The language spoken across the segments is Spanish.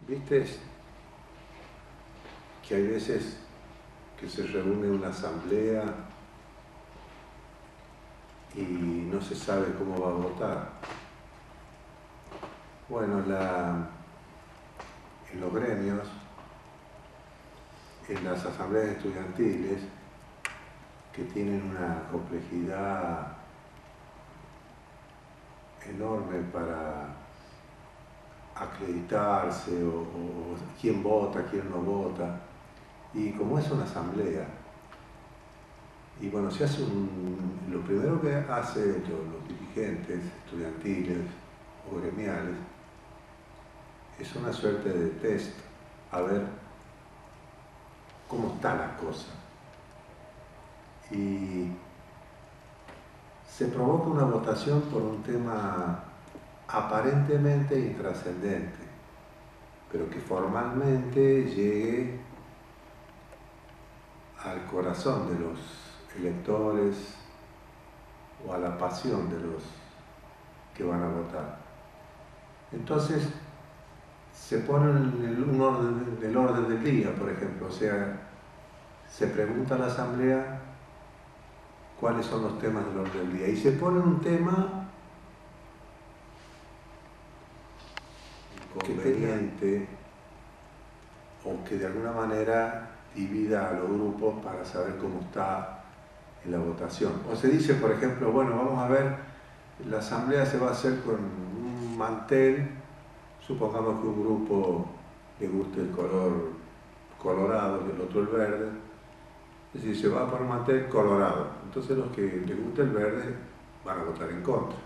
¿Viste que hay veces que se reúne una asamblea y no se sabe cómo va a votar? Bueno, en los gremios, en las asambleas estudiantiles, que tienen una complejidad enorme para acreditarse, o quién vota, quién no vota, y como es una asamblea, y bueno, se hace lo primero que hacen los dirigentes estudiantiles o gremiales es una suerte de test, a ver cómo está la cosa. Y se provoca una votación por un tema aparentemente intrascendente, pero que formalmente llegue al corazón de los electores o a la pasión de los que van a votar. Entonces se pone un orden del día, por ejemplo, o sea, se pregunta a la asamblea cuáles son los temas del orden del día y se pone un tema conveniente o que de alguna manera divida a los grupos para saber cómo está en la votación. O se dice, por ejemplo, bueno, vamos a ver, la asamblea se va a hacer con un mantel, supongamos que un grupo le guste el color colorado y el otro el verde, es decir, se va a poner un mantel colorado, entonces los que les guste el verde van a votar en contra.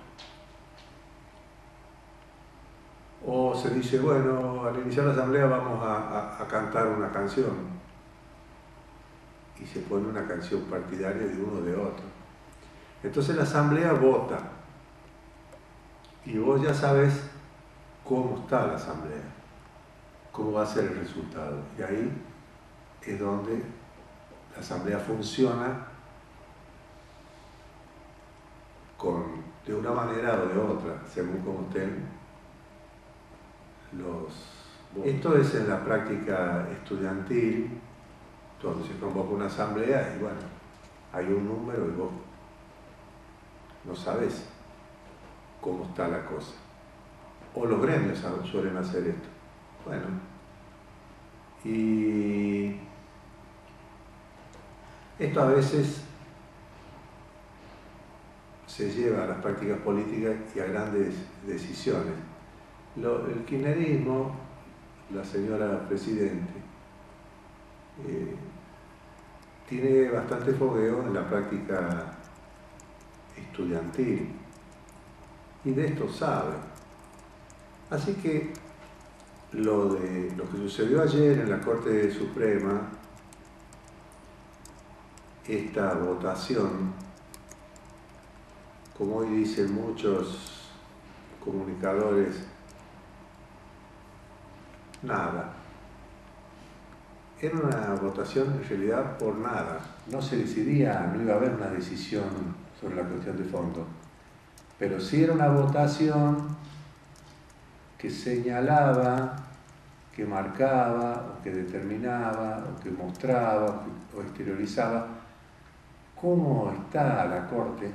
O se dice, bueno, al iniciar la asamblea vamos a cantar una canción y se pone una canción partidaria de uno o de otro. Entonces la asamblea vota y vos ya sabes cómo está la asamblea, cómo va a ser el resultado. Y ahí es donde la asamblea funciona de una manera o de otra, según cómo estén los... Esto es en la práctica estudiantil, donde se convoca una asamblea y bueno, hay un número y vos no sabés cómo está la cosa. O los gremios suelen hacer esto. Bueno, y esto a veces se lleva a las prácticas políticas y a grandes decisiones. El kirchnerismo, la señora presidente, tiene bastante fogueo en la práctica estudiantil y de esto sabe. Así que lo que sucedió ayer en la Corte Suprema, esta votación, como hoy dicen muchos comunicadores, nada. Era una votación en realidad por nada. No se decidía, no iba a haber una decisión sobre la cuestión de fondo. Pero sí era una votación que señalaba, que marcaba, o que determinaba, o que mostraba, o exteriorizaba cómo está la Corte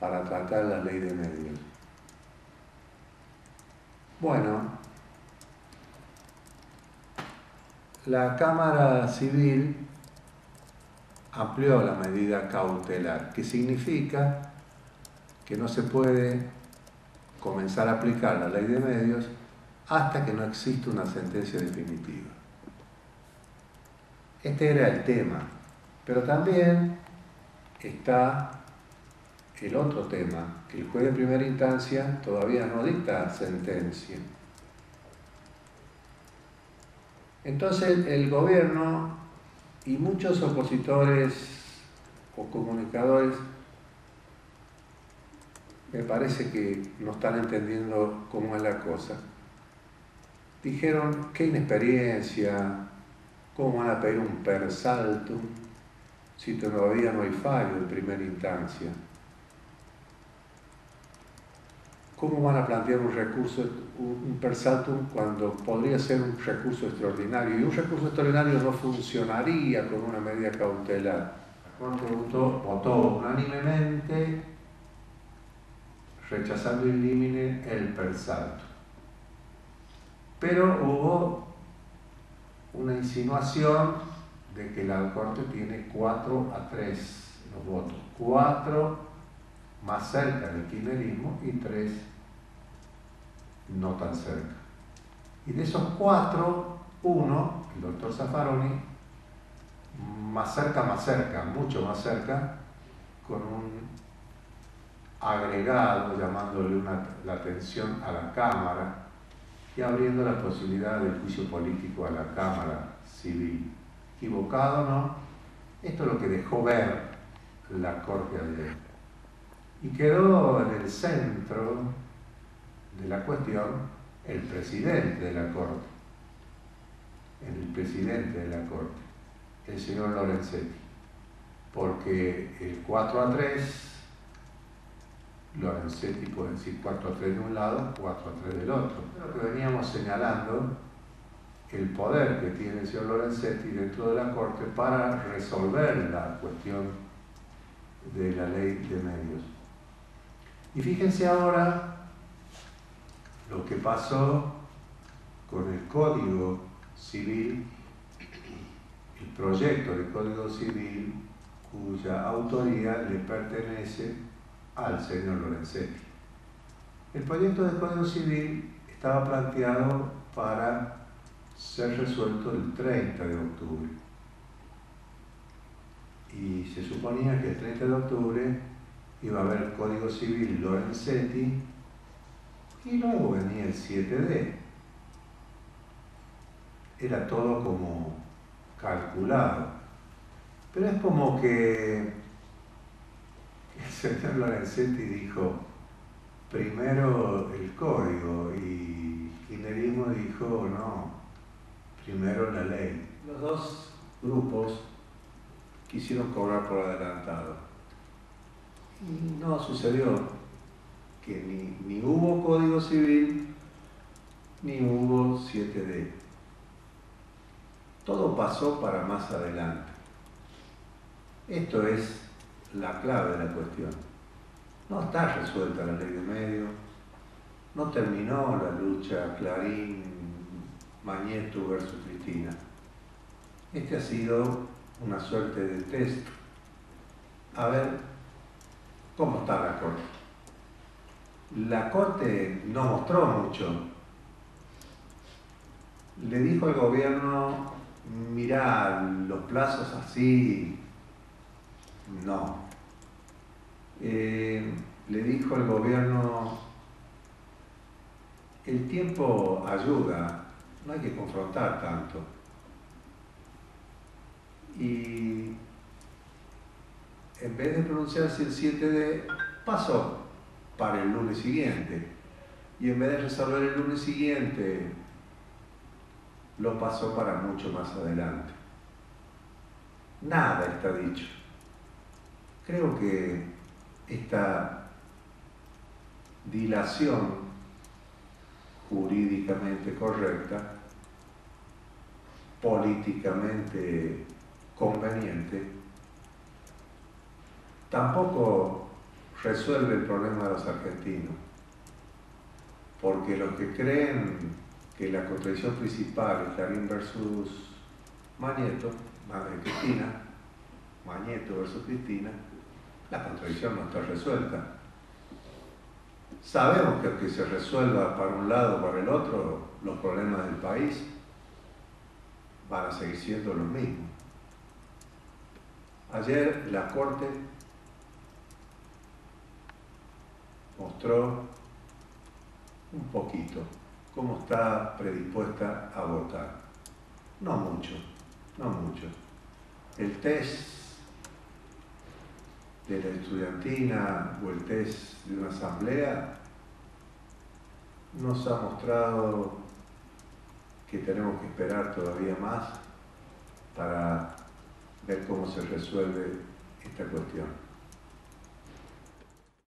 para tratar la ley de medios. Bueno, la Cámara Civil amplió la medida cautelar, que significa que no se puede comenzar a aplicar la ley de medios hasta que no exista una sentencia definitiva. Este era el tema, pero también está el otro tema, que el juez de primera instancia todavía no dicta sentencia. Entonces el gobierno y muchos opositores o comunicadores me parece que no están entendiendo cómo es la cosa. Dijeron, qué inexperiencia, cómo van a pedir un per saltum si todavía no hay fallo en primera instancia. ¿cómo van a plantear un recurso, un per saltum, cuando podría ser un recurso extraordinario? Y un recurso extraordinario no funcionaría con una medida cautelar. La Corte votó unánimemente rechazando in limine el per saltum. Pero hubo una insinuación de que la Corte tiene 4-3 los votos. 4 más cerca del kirchnerismo y 3 no tan cerca. Y de esos 4, uno, el doctor Zaffaroni, más cerca, mucho más cerca, con un agregado llamándole la atención a la Cámara y abriendo la posibilidad del juicio político a la Cámara Civil. ¿Equivocado o no? Esto es lo que dejó ver la Corte ayer. Y quedó en el centro de la cuestión el presidente de la Corte, el señor Lorenzetti, porque el 4-3, Lorenzetti puede decir 4-3 de un lado, 4-3 del otro. Lo que veníamos señalando, el poder que tiene el señor Lorenzetti dentro de la Corte para resolver la cuestión de la ley de medios. Y fíjense ahora lo que pasó con el Código Civil, el proyecto de Código Civil cuya autoría le pertenece al señor Lorenzetti. El proyecto de Código Civil estaba planteado para ser resuelto el 30 de octubre. Y se suponía que el 30 de octubre iba a haber Código Civil Lorenzetti y luego venía el 7D. Era todo como calculado. Pero es como que el señor Lorenzetti dijo primero el código y kirchnerismo dijo no, primero la ley. Los dos grupos quisieron cobrar por adelantado. Y no sucedió que ni hubo Código Civil ni hubo 7D. Todo pasó para más adelante. Esto es la clave de la cuestión. No está resuelta la ley de medios, no terminó la lucha Clarín, Mañeto versus Cristina. Este ha sido una suerte de test. A ver, ¿cómo está la Corte? La Corte no mostró mucho. Le dijo al gobierno, mirá, los plazos así, no. Le dijo al gobierno, el tiempo ayuda, no hay que confrontar tanto. Y en vez de pronunciarse el 7D, pasó para el lunes siguiente. Y en vez de resolver el lunes siguiente, lo pasó para mucho más adelante. Nada está dicho. Creo que esta dilación jurídicamente correcta, políticamente conveniente, tampoco resuelve el problema de los argentinos, porque los que creen que la contradicción principal es Clarín versus Mañeto, Mañeto versus Cristina, la contradicción no está resuelta. Sabemos que aunque se resuelva para un lado o para el otro, los problemas del país van a seguir siendo los mismos. Ayer la Corte mostró un poquito cómo está predispuesta a votar. No mucho, no mucho. El test de la estudiantina o el test de una asamblea nos ha mostrado que tenemos que esperar todavía más para ver cómo se resuelve esta cuestión.